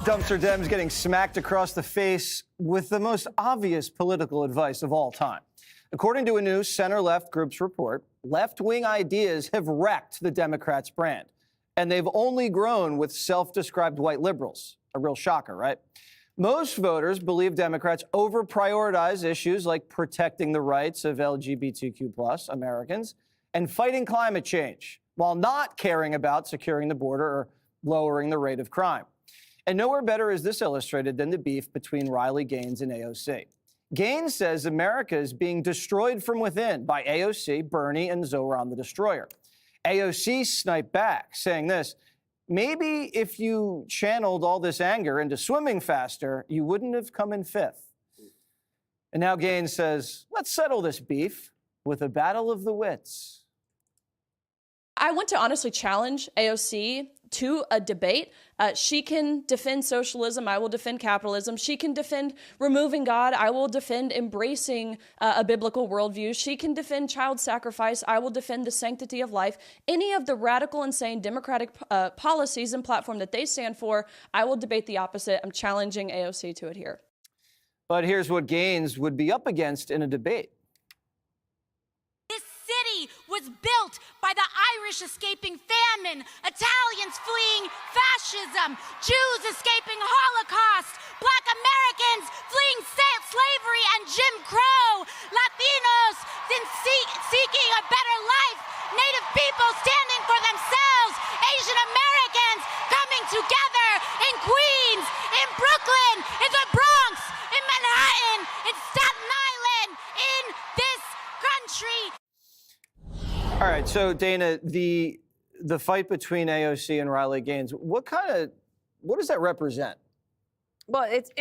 dumpster Dems getting smacked across the face with the most obvious political advice of all time. According to a new center-left group's report, left-wing ideas have wrecked the Democrats' brand, and they've only grown with self-described white liberals. A real shocker, right? Most voters believe Democrats over-prioritize issues like protecting the rights of LGBTQ+ Americans and fighting climate change, while not caring about securing the border or lowering the rate of crime. And nowhere better is this illustrated than the beef between Riley Gaines and AOC. Gaines says America is being destroyed from within by AOC, Bernie, and Zoran the Destroyer. AOC sniped back, saying this: maybe if you channeled all this anger into swimming faster, you wouldn't have come in fifth. And now Gaines says, let's settle this beef with a battle of the wits. I want to honestly challenge AOC to a debate. She can defend socialism. I will defend capitalism. She can defend removing God. I will defend embracing a biblical worldview. She can defend child sacrifice. I will defend the sanctity of life. Any of the radical, insane democratic policies and platform that they stand for, I will debate the opposite. I'm challenging AOC to adhere. But here's what Gaines would be up against in a debate. Was built by the Irish escaping famine, Italians fleeing fascism, Jews escaping Holocaust, Black Americans fleeing slavery and Jim Crow, Latinos seeking a better life, Native people standing for themselves, Asian Americans coming together in Queens, in Brooklyn, in the Bronx, in Manhattan, in Staten Island, in this country. All right, so Dana, the fight between AOC and Riley Gaines, what does that represent? Well, it's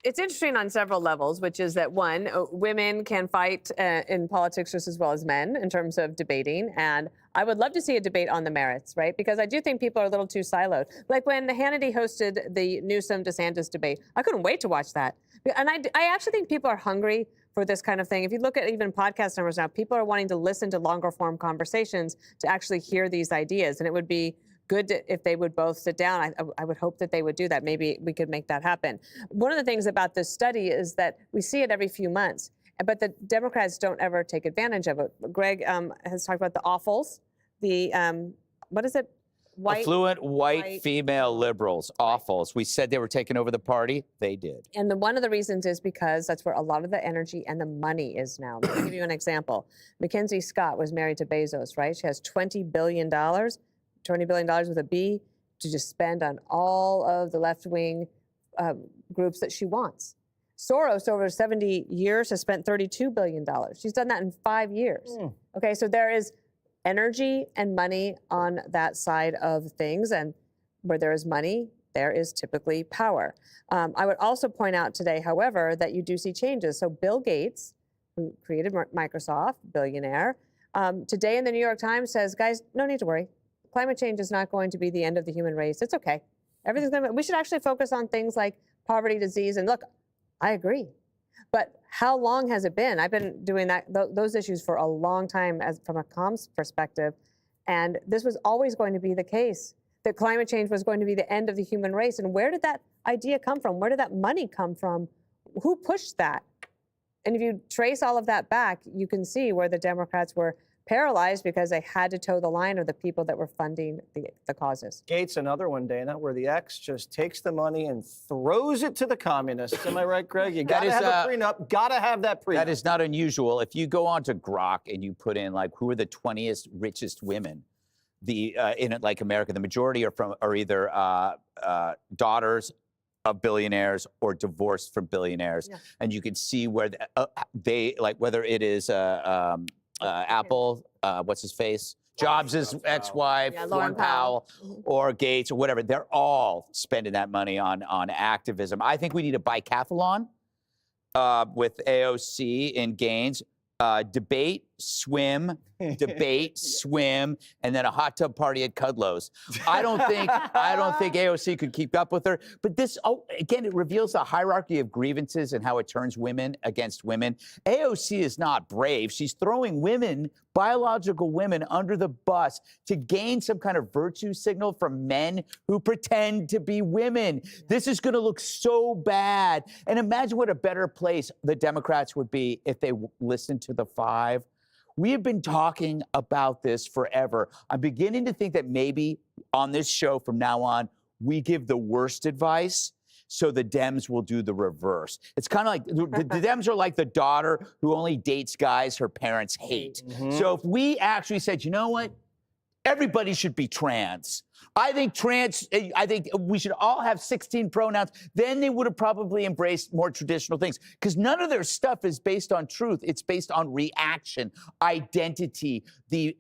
interesting on several levels, which is that one, women can fight in politics just as well as men in terms of debating, and I would love to see a debate on the merits, right? Because I do think people are a little too siloed. Like when Hannity hosted the Newsom-DeSantis debate, I couldn't wait to watch that. And I actually think people are hungry for this kind of thing. If you look at even podcast numbers now, people are wanting to listen to longer form conversations to actually hear these ideas. And it would be good if they would both sit down. I would hope that they would do that. Maybe we could make that happen. One of the things about this study is that we see it every few months, but the Democrats don't ever take advantage of it. Greg has talked about the awfuls, the, what is it? Affluent white female liberals, awfuls. We said they were taking over the party. They did. And one of the reasons is because that's where a lot of the energy and the money is now. Let me give you an example. Mackenzie Scott was married to Bezos, right? She has $20 billion with a B, to just spend on all of the left-wing groups that she wants. Soros, over 70 years, has spent $32 billion. She's done that in 5 years. Okay, so there is energy and money on that side of things, and where there is money, there is typically power. I would also point out today, however, that you do see changes. So Bill Gates, who created Microsoft, billionaire, today in the New York Times says, guys, no need to worry. Climate change is not going to be the end of the human race. It's okay. Everything's going to be, we should actually focus on things like poverty, disease, and look, I agree. But how long has it been? I've been doing those issues for a long time from a comms perspective, and this was always going to be the case, that climate change was going to be the end of the human race. And where did that idea come from? Where did that money come from? Who pushed that? And if you trace all of that back, you can see where the Democrats were paralyzed because they had to toe the line of the people that were funding the causes. Gates, another one, Dana, where the X just takes the money and throws it to the communists. Am I right, Greg? You gotta have a prenup, gotta have that prenup. That is not unusual. If you go onto Grok and you put in, like, who are the 20th richest women in like America, the majority are either daughters of billionaires or divorced from billionaires. Yeah. And you can see where they like, whether it is Apple, what's his face? Jobs' ex-wife, Lauren Powell, or Gates, or whatever. They're all spending that money on activism. I think we need a bicathlon with AOC and Gaines. Debate swim, debate, swim, and then a hot tub party at Kudlow's. I don't think AOC could keep up with her. But this, again, it reveals the hierarchy of grievances and how it turns women against women. AOC is not brave. She's throwing women, biological women, under the bus to gain some kind of virtue signal from men who pretend to be women. This is going to look so bad. And imagine what a better place the Democrats would be if they listened to the five. We have been talking about this forever. I'm beginning to think that maybe on this show from now on, we give the worst advice so the Dems will do the reverse. It's kind of like the Dems are like the daughter who only dates guys her parents hate. So if we actually said, you know what? Everybody should be trans. I think we should all have 16 pronouns. Then they would have probably embraced more traditional things, because none of their stuff is based on truth. It's based on reaction, identity, the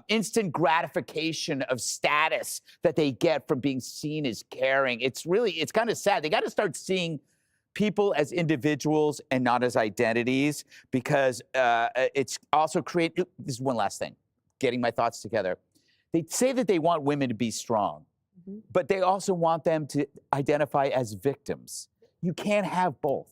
instant gratification of status that they get from being seen as caring. It's kind of sad. They got to start seeing people as individuals and not as identities, because it's also this is one last thing, getting my thoughts together. They say that they want women to be strong, but they also want them to identify as victims. You can't have both.